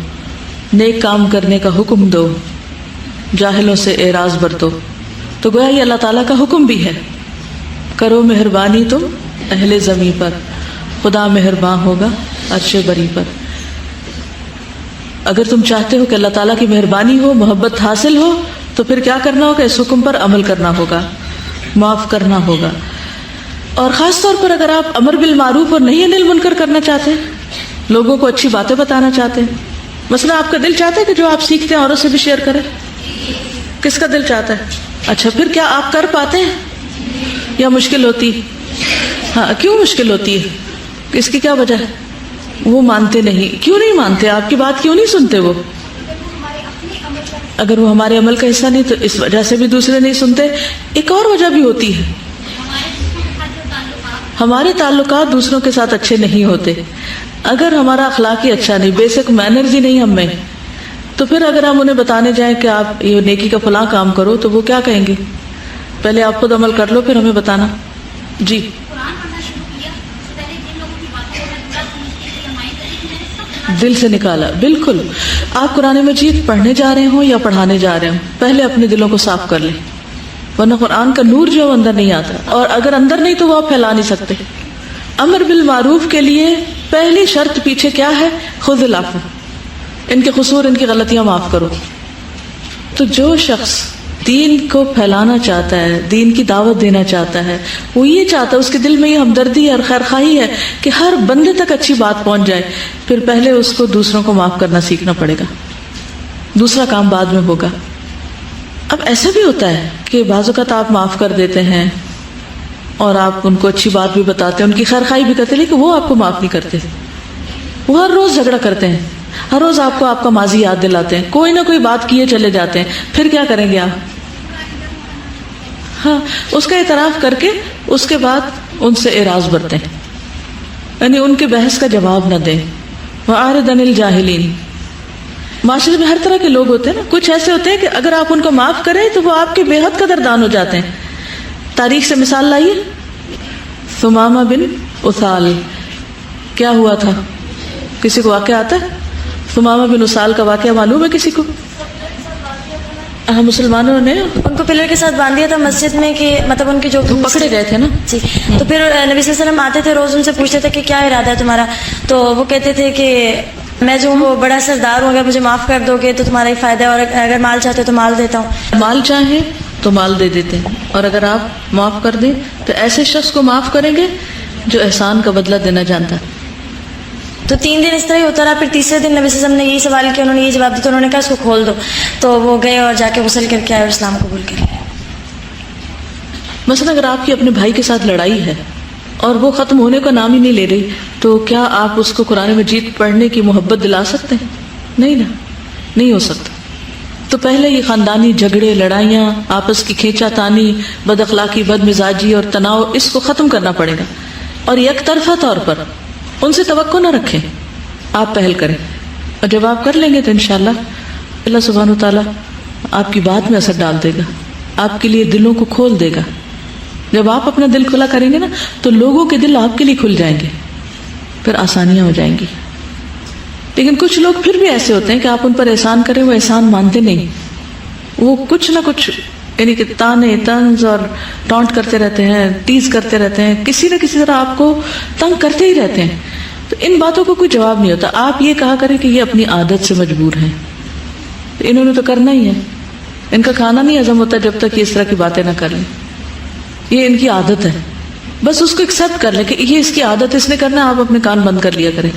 نیک کام کرنے کا حکم دو، جاہلوں سے اعراض برتو. تو گویا یہ اللہ تعالیٰ کا حکم بھی ہے. کرو مہربانی تم اہل زمین پر، خدا مہربان ہوگا عرش بری پر. اگر تم چاہتے ہو کہ اللہ تعالیٰ کی مہربانی ہو، محبت حاصل ہو، تو پھر کیا کرنا ہوگا؟ اس حکم پر عمل کرنا ہوگا، معاف کرنا ہوگا. اور خاص طور پر اگر آپ امر بالمعروف اور نہی عن المنکر کرنا چاہتے ہیں، لوگوں کو اچھی باتیں بتانا چاہتے ہیں، مثلا آپ کا دل چاہتا ہے کہ جو آپ سیکھتے ہیں اوروں سے بھی شیئر کریں. کس کا دل چاہتا ہے؟ اچھا، پھر کیا آپ کر پاتے ہیں یا مشکل ہوتی؟ ہاں، کیوں مشکل ہوتی ہے؟ اس کی کیا وجہ ہے؟ وہ مانتے نہیں. کیوں نہیں مانتے؟ آپ کی بات کیوں نہیں سنتے؟ وہ اگر وہ ہمارے عمل کا حصہ نہیں تو اس وجہ سے بھی دوسرے نہیں سنتے. ایک اور وجہ بھی ہوتی ہے، ہمارے تعلقات دوسروں کے ساتھ اچھے نہیں ہوتے. اگر ہمارا اخلاق ہی اچھا نہیں، بیسک مینرز ہی نہیں ہم میں، تو پھر اگر ہم انہیں بتانے جائیں کہ آپ یہ نیکی کا فلاں کام کرو تو وہ کیا کہیں گے؟ پہلے آپ خود عمل کر لو پھر ہمیں بتانا. جی، دل سے نکالا. بالکل، آپ قرآن مجید پڑھنے جا رہے ہوں یا پڑھانے جا رہے ہوں، پہلے اپنے دلوں کو صاف کر لیں. ورنہ قرآن کا نور جو اندر نہیں آتا، اور اگر اندر نہیں تو وہ آپ پھیلا نہیں سکتے. امر بالمعروف کے لیے پہلی شرط پیچھے کیا ہے؟ خذ العفو، ان کے قصور، ان کی غلطیاں معاف کرو. تو جو شخص دین کو پھیلانا چاہتا ہے، دین کی دعوت دینا چاہتا ہے، وہ یہ چاہتا ہے، اس کے دل میں یہ ہمدردی اور خیرخواہی ہے کہ ہر بندے تک اچھی بات پہنچ جائے، پھر پہلے اس کو دوسروں کو معاف کرنا سیکھنا پڑے گا، دوسرا کام بعد میں ہوگا. اب ایسا بھی ہوتا ہے کہ بعض اوقات آپ معاف کر دیتے ہیں اور آپ ان کو اچھی بات بھی بتاتے ہیں، ان کی خیرخواہی بھی کرتے ہیں، لیکن وہ آپ کو معاف نہیں کرتے. وہ ہر روز جھگڑا کرتے ہیں، ہر روز آپ کو آپ کا ماضی یاد دلاتے ہیں، کوئی نہ کوئی بات کیے چلے جاتے ہیں. پھر کیا کریں گے آپ؟ ہاں، اس کا اعتراف کر کے اس کے بعد ان سے اعراض برتیں، یعنی ان کے بحث کا جواب نہ دیں. وَأَعْرِضْ عَنِ الْجَاهِلِينَ. معاشرے میں ہر طرح کے لوگ ہوتے ہیں نا، کچھ ایسے ہوتے ہیں کہ اگر آپ ان کو معاف کریں تو وہ آپ کے بے حد قدردان ہو جاتے ہیں. تاریخ سے مثال لائیے، ثمامہ بن اثال، کیا ہوا تھا؟ کسی کو واقعہ آتا ہے؟ ثمامہ بن اثال کا واقعہ معلوم ہے کسی کو؟ مسلمانوں نے ان کو پلر کے ساتھ باندھ دیا تھا مسجد میں، کہ مطلب ان کے جو پکڑے گئے تھے نا جی. تو پھر نبی صلی اللہ علیہ وسلم آتے تھے روز، ان سے پوچھتے تھے کہ کیا ارادہ ہے تمہارا؟ تو وہ کہتے تھے کہ میں جو وہ بڑا سردار ہوں، اگر مجھے معاف کر دو گے تو تمہارا ہی فائدہ ہے، اور اگر مال چاہتے ہو تو مال دیتا ہوں. مال چاہیں تو مال دے دیتے ہیں، اور اگر آپ معاف کر دیں تو ایسے شخص کو معاف کریں گے جو احسان کا بدلہ دینا جانتا ہے. تو 3 دن اس طرح ہی ہوتا رہا. پھر تیسرے دن نبی صلی اللہ علیہ وسلم نے یہی سوال کیا، انہوں نے یہ جواب دیا، تو انہوں نے کہا اس کو کھول دو. تو وہ گئے اور جا کے غسل کر کے آئے اور اسلام قبول کر لیا. مثلا اگر آپ کی اپنے بھائی کے ساتھ لڑائی ہے اور وہ ختم ہونے کا نام ہی نہیں لے رہی، تو کیا آپ اس کو قرآن مجید پڑھنے کی محبت دلا سکتے ہیں؟ نہیں نا، نہیں ہو سکتا. تو پہلے یہ خاندانی جھگڑے، لڑائیاں، آپس کی کھینچا تانی، بد اخلاقی، بد مزاجی اور تناؤ، اس کو ختم کرنا پڑے گا. اور یک طرفہ طور پر ان سے توقع نہ رکھیں، آپ پہل کریں. اور جب آپ کر لیں گے تو انشاءاللہ اللہ سبحانہ و تعالیٰ آپ کی بات میں اثر ڈال دے گا، آپ کے لیے دلوں کو کھول دے گا. جب آپ اپنا دل کھلا کریں گے نا تو لوگوں کے دل آپ کے لیے کھل جائیں گے، پھر آسانیاں ہو جائیں گی. لیکن کچھ لوگ پھر بھی ایسے ہوتے ہیں کہ آپ ان پر احسان کریں، وہ احسان مانتے نہیں، وہ کچھ نہ کچھ یعنی کہ تانے طنز اور ٹونٹ کرتے رہتے ہیں، تیز کرتے رہتے ہیں، کسی نہ کسی طرح آپ کو تنگ کرتے ہی رہتے ہیں. تو ان باتوں کو کوئی جواب نہیں ہوتا. آپ یہ کہا کریں کہ یہ اپنی عادت سے مجبور ہیں، انہوں نے تو کرنا ہی ہے، ان کا کھانا نہیں ہضم ہوتا جب تک یہ اس طرح کی باتیں نہ کر لیں، یہ ان کی عادت ہے. بس اس کو ایکسپٹ کر لیں کہ یہ اس کی عادت، اس نے کرنا، آپ اپنے کان بند کر لیا کریں.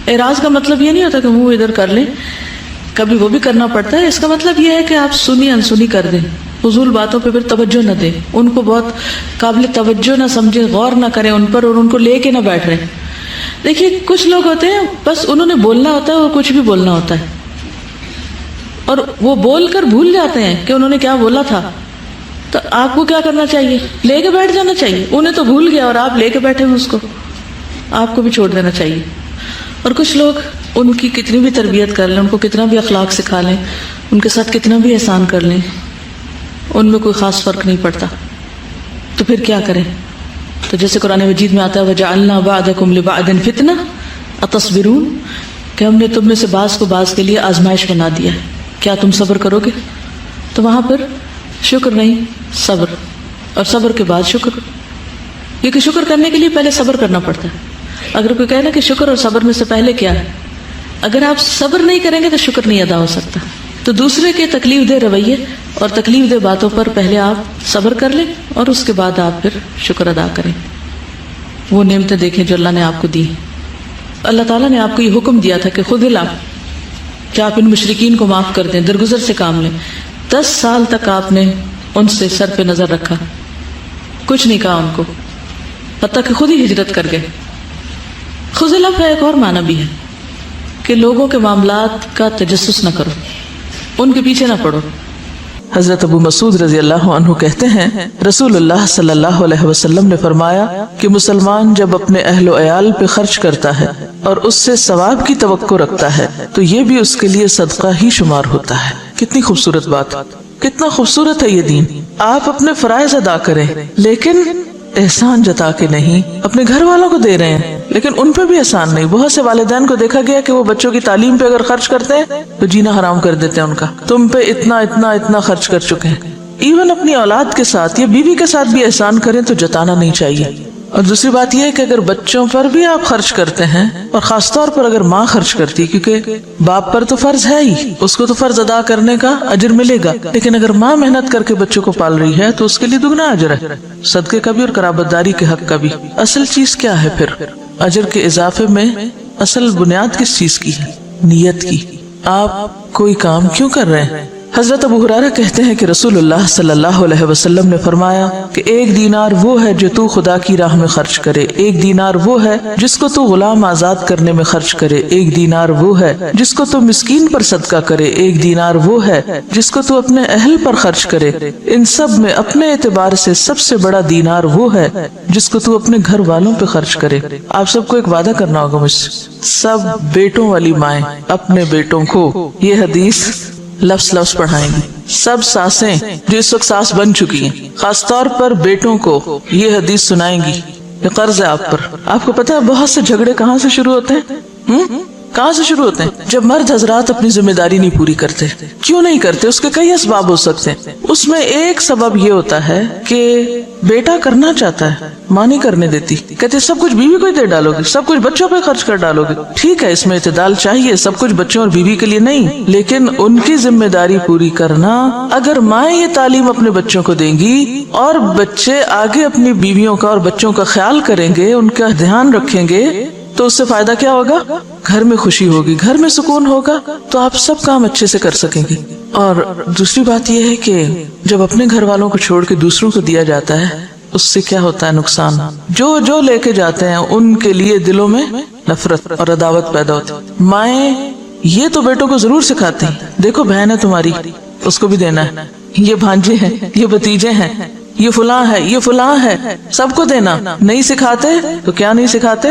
اعراض کا مطلب یہ نہیں ہوتا کہ منہ ادھر کر لیں، کبھی وہ بھی کرنا پڑتا ہے. اس کا مطلب یہ ہے کہ آپ سنی انسنی کر دیں، فضول باتوں پہ پھر توجہ نہ دیں، ان کو بہت قابل توجہ نہ سمجھیں، غور نہ کریں ان پر، اور ان کو لے کے نہ بیٹھ رہے. دیکھیے کچھ لوگ ہوتے ہیں بس انہوں نے بولنا ہوتا ہے اور کچھ بھی بولنا ہوتا ہے، اور وہ بول کر بھول جاتے ہیں کہ انہوں نے کیا بولا تھا. تو آپ کو کیا کرنا چاہیے؟ لے کے بیٹھ جانا چاہیے. انہیں تو بھول گیا اور آپ لے کے بیٹھے ہیں اس کو، آپ کو بھی چھوڑ دینا چاہیے. اور کچھ لوگ ان کی کتنی بھی تربیت کر لیں، ان کو کتنا بھی اخلاق سکھا لیں، ان کے ساتھ کتنا بھی احسان کر لیں، ان میں کوئی خاص فرق نہیں پڑتا. تو پھر کیا کریں؟ تو جیسے قرآن مجید میں آتا ہے وَجَعَلْنَا بَعْضَكُمْ لِبَعْضٍ فِتْنَةً أَتَصْبِرُونَ، کہ ہم نے تم میں سے بعض کو بعض کے لیے آزمائش بنا دیا ہے، کیا تم صبر کرو گے؟ تو وہاں پر شکر نہیں، صبر، اور صبر کے بعد شکر، کیونکہ شکر کرنے کے لیے پہلے صبر کرنا پڑتا ہے. اگر کوئی کہے نا کہ شکر اور صبر میں سے پہلے کیا ہے، اگر آپ صبر نہیں کریں گے تو شکر نہیں ادا ہو سکتا. تو دوسرے کے تکلیف دہ رویے اور تکلیف دہ باتوں پر پہلے آپ صبر کر لیں اور اس کے بعد آپ پھر شکر ادا کریں. وہ نعمتیں دیکھیں جو اللہ نے آپ کو دی. اللہ تعالیٰ نے آپ کو یہ حکم دیا تھا کہ خود العفو، کہ آپ ان مشرکین کو معاف کر دیں، درگزر سے کام لیں. 10 سال تک آپ نے ان سے سر پہ نظر رکھا، کچھ نہیں کہا ان کو، حتیٰ کہ خود ہی ہجرت کر گئے. خذ العفو ایک اور معنی بھی ہے کہ لوگوں کے معاملات کا تجسس نہ کرو، ان کے پیچھے نہ پڑو. حضرت ابو مسعود رضی اللہ عنہ کہتے ہیں رسول اللہ صلی اللہ علیہ وسلم نے فرمایا کہ مسلمان جب اپنے اہل و عیال پہ خرچ کرتا ہے اور اس سے ثواب کی توقع رکھتا ہے تو یہ بھی اس کے لیے صدقہ ہی شمار ہوتا ہے. کتنی خوبصورت بات، کتنا خوبصورت ہے یہ دین. آپ اپنے فرائض ادا کریں لیکن احسان جتا کے نہیں. اپنے گھر والوں کو دے رہے ہیں لیکن ان پہ بھی احسان نہیں. بہت سے والدین کو دیکھا گیا کہ وہ بچوں کی تعلیم پہ اگر خرچ کرتے ہیں تو جینا حرام کر دیتے ہیں ان کا. تم پہ اتنا اتنا اتنا خرچ کر چکے ہیں، ایون اپنی اولاد کے ساتھ یا بیوی کے ساتھ بھی احسان کریں تو جتانا نہیں چاہیے. اور دوسری بات یہ ہے کہ اگر بچوں پر بھی آپ خرچ کرتے ہیں، اور خاص طور پر اگر ماں خرچ کرتی، کیونکہ باپ پر تو فرض ہے ہی، اس کو تو فرض ادا کرنے کا اجر ملے گا، لیکن اگر ماں محنت کر کے بچوں کو پال رہی ہے تو اس کے لیے دگنا اجر ہے، صدقے کا بھی اور قرابت داری کے حق کا بھی. اصل چیز کیا ہے پھر اجر کے اضافے میں؟ اصل بنیاد کس چیز کی ہے؟ نیت کی. آپ کوئی کام کیوں کر رہے ہیں؟ حضرت ابو ہریرہ کہتے ہیں کہ رسول اللہ صلی اللہ علیہ وسلم نے فرمایا کہ 1 دینار وہ ہے جو تو خدا کی راہ میں خرچ کرے، 1 دینار وہ ہے جس کو تو غلام آزاد کرنے میں خرچ کرے، 1 دینار وہ ہے جس کو تو مسکین پر صدقہ کرے، 1 دینار وہ ہے جس کو تو اپنے اہل پر خرچ کرے. ان سب میں اپنے اعتبار سے سب سے بڑا دینار وہ ہے جس کو تو اپنے گھر والوں پہ خرچ کرے. آپ سب کو ایک وعدہ کرنا ہوگا مجھ سے، سب بیٹوں والی مائیں اپنے بیٹوں کو یہ حدیث لفظ پڑھائیں گی. سب ساسیں جو اس وقت ساس بن چکی ہیں خاص طور پر بیٹوں کو یہ حدیث سنائیں گی. یہ قرض ہے آپ پر. آپ کو پتا ہے بہت سے جھگڑے کہاں سے شروع ہوتے ہیں؟ کہاں سے شروع ہوتے ہیں؟ جب مرد حضرات اپنی ذمہ داری نہیں پوری کرتے. کیوں نہیں کرتے؟ اس کے کئی اسباب ہو سکتے ہیں. اس میں ایک سبب یہ ہوتا ہے کہ بیٹا کرنا چاہتا ہے، ماں نہیں کرنے دیتی، کہتے سب کچھ بیوی کو ہی دے ڈالو گے، سب کچھ بچوں پہ خرچ کر ڈالو گے. ٹھیک ہے، اس میں اعتدال چاہیے، سب کچھ بچوں اور بیوی کے لیے نہیں، لیکن ان کی ذمہ داری پوری کرنا. اگر مائیں یہ تعلیم اپنے بچوں کو دیں گی اور بچے آگے اپنی بیویوں کا اور بچوں کا خیال کریں گے، ان کا دھیان رکھیں گے، تو اس سے فائدہ کیا ہوگا؟ گھر میں خوشی ہوگی، گھر میں سکون ہوگا، تو آپ سب کام اچھے سے کر سکیں گے. اور دوسری بات یہ ہے کہ جب اپنے گھر والوں کو چھوڑ کے دوسروں کو دیا جاتا ہے، اس سے کیا ہوتا ہے نقصان؟ جو لے کے جاتے ہیں ان کے لیے دلوں میں نفرت اور عداوت پیدا ہوتی ہے. مائیں یہ تو بیٹوں کو ضرور سکھاتے ہیں، دیکھو بہن ہے تمہاری، اس کو بھی دینا ہے، یہ بھانجے ہیں، یہ بھتیجے ہیں، یہ فلاں ہے، یہ فلاں ہے، سب کو دینا. نہیں سکھاتے تو کیا نہیں سکھاتے؟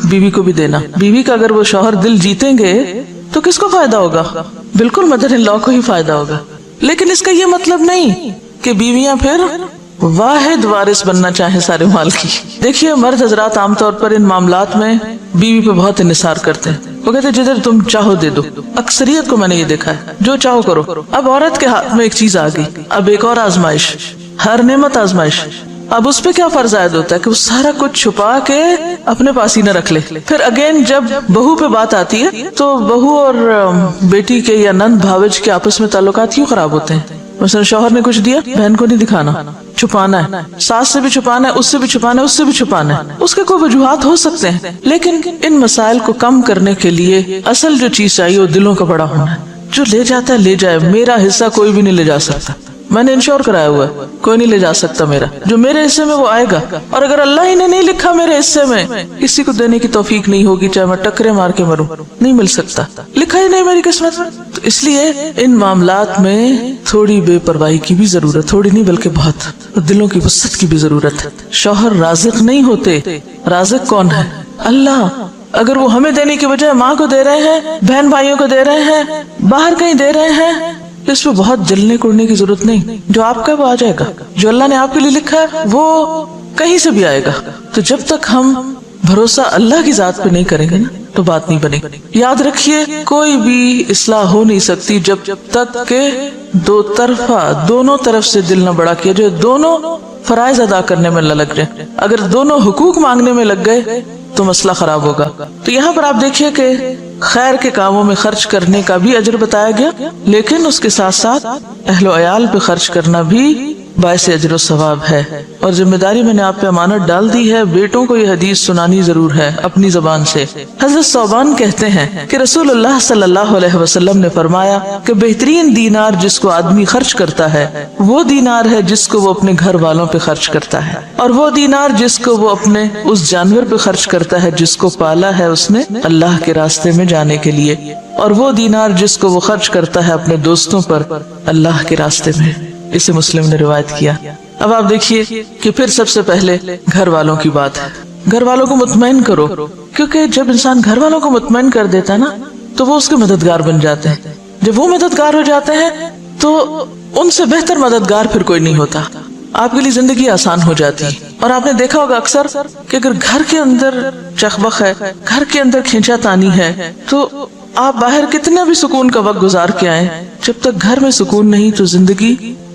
بیوی کو بھی دینا. بیوی کا اگر وہ شوہر دل جیتیں گے تو کس کو فائدہ ہوگا؟ بالکل مدر ان لا کو ہی فائدہ ہوگا. لیکن اس کا یہ مطلب نہیں کہ بیویاں پھر واحد وارث بننا چاہیں سارے مال کی. دیکھیے مرد حضرات عام طور پر ان معاملات میں بیوی پہ بہت انحصار کرتے ہیں. وہ کہتے ہیں جدھر تم چاہو دے دو. اکثریت کو میں نے یہ دیکھا ہے، جو چاہو کرو. اب عورت کے ہاتھ میں ایک چیز آ گئی، اب ایک اور آزمائش، ہر نعمت آزمائش. اب اس پہ کیا فرض عائد ہوتا ہے کہ وہ سارا کچھ چھپا کے اپنے پاس ہی نہ رکھ لے. پھر اگین جب بہو پہ بات آتی ہے تو بہو اور بیٹی کے یا نند بھاوج کے آپس میں تعلقات کیوں خراب ہوتے ہیں؟ مثلا شوہر نے کچھ دیا، بہن کو نہیں دکھانا، چھپانا ہے، ساس سے بھی چھپانا ہے، اس سے بھی چھپانا ہے، اس سے بھی چھپانا ہے. اس کے کوئی وجوہات ہو سکتے ہیں، لیکن ان مسائل کو کم کرنے کے لیے اصل جو چیز چاہیے وہ دلوں کا بڑا ہونا ہے. جو لے جاتا ہے لے جائے، میرا حصہ کوئی بھی نہیں لے جا سکتا. میں نے انشور کرایا ہوا ہے، کوئی نہیں لے جا سکتا میرا. جو میرے حصے میں وہ آئے گا، اور اگر اللہ ہی نے نہیں لکھا میرے حصے میں، کسی کو دینے کی توفیق نہیں ہوگی، چاہے میں ٹکرے مار کے مروں، نہیں مل سکتا، لکھا ہی نہیں میری قسمت میں. تو اس لیے ان معاملات میں تھوڑی بے پرواہی کی بھی ضرورت، تھوڑی نہیں بلکہ بہت، دلوں کی وسعت کی بھی ضرورت ہے. شوہر رازق نہیں ہوتے، رازق کون ہے؟ اللہ. اگر وہ ہمیں دینے کی بجائے ماں کو دے رہے ہیں، بہن بھائیوں کو دے رہے ہیں، باہر کہیں دے رہے ہیں، اس پہ بہت جلنے کوڑنے کی ضرورت نہیں. جو آپ کا وہ آ جائے گا، جو اللہ نے آپ کے لیے لکھا ہے وہ کہیں سے بھی آئے گا. تو جب تک ہم بھروسہ اللہ کی ذات پہ نہیں کریں گے نا تو بات نہیں بنے گی. یاد رکھیے کوئی بھی اصلاح ہو نہیں سکتی جب تک کہ دو طرفہ، دونوں طرف سے دل نہ بڑا کیا جو دونوں فرائض ادا کرنے میں لگ جائے. اگر دونوں حقوق مانگنے میں لگ گئے تو مسئلہ خراب ہوگا. تو یہاں پر آپ دیکھیے کہ خیر کے کاموں میں خرچ کرنے کا بھی اجر بتایا گیا، لیکن اس کے ساتھ ساتھ اہل و عیال پہ خرچ کرنا بھی باعث اجر و ثواب ہے. اور ذمہ داری میں نے آپ پہ امانت ڈال دی ہے، بیٹوں کو یہ حدیث سنانی ضرور ہے اپنی زبان سے. حضرت ثوبان کہتے ہیں کہ رسول اللہ صلی اللہ علیہ وسلم نے فرمایا کہ بہترین دینار جس کو آدمی خرچ کرتا ہے وہ دینار ہے جس کو وہ اپنے گھر والوں پہ خرچ کرتا ہے، اور وہ دینار جس کو وہ اپنے اس جانور پہ خرچ کرتا ہے جس کو پالا ہے اس نے اللہ کے راستے میں جانے کے لیے، اور وہ دینار جس کو وہ خرچ کرتا ہے اپنے دوستوں پر اللہ کے راستے میں. اسے مسلم نے روایت کیا. اب آپ دیکھیے کہ پھر سب سے پہلے گھر والوں کی بات ہے. گھر والوں کو مطمئن کرو، کیونکہ جب انسان گھر والوں کو مطمئن کر دیتا ہے نا تو وہ اس کے مددگار بن جاتے ہیں. جب وہ مددگار ہو جاتے ہیں تو ان سے بہتر مددگار پھر کوئی نہیں ہوتا. آپ کے لیے زندگی آسان ہو جاتی ہے. اور آپ نے دیکھا ہوگا اکثر کہ اگر گھر کے اندر چخبخ ہے، گھر کے اندر کھینچا تانی ہے، تو آپ باہر کتنا بھی سکون کا وقت گزار کے آئیں، جب تک گھر میں سکون نہیں تو زندگی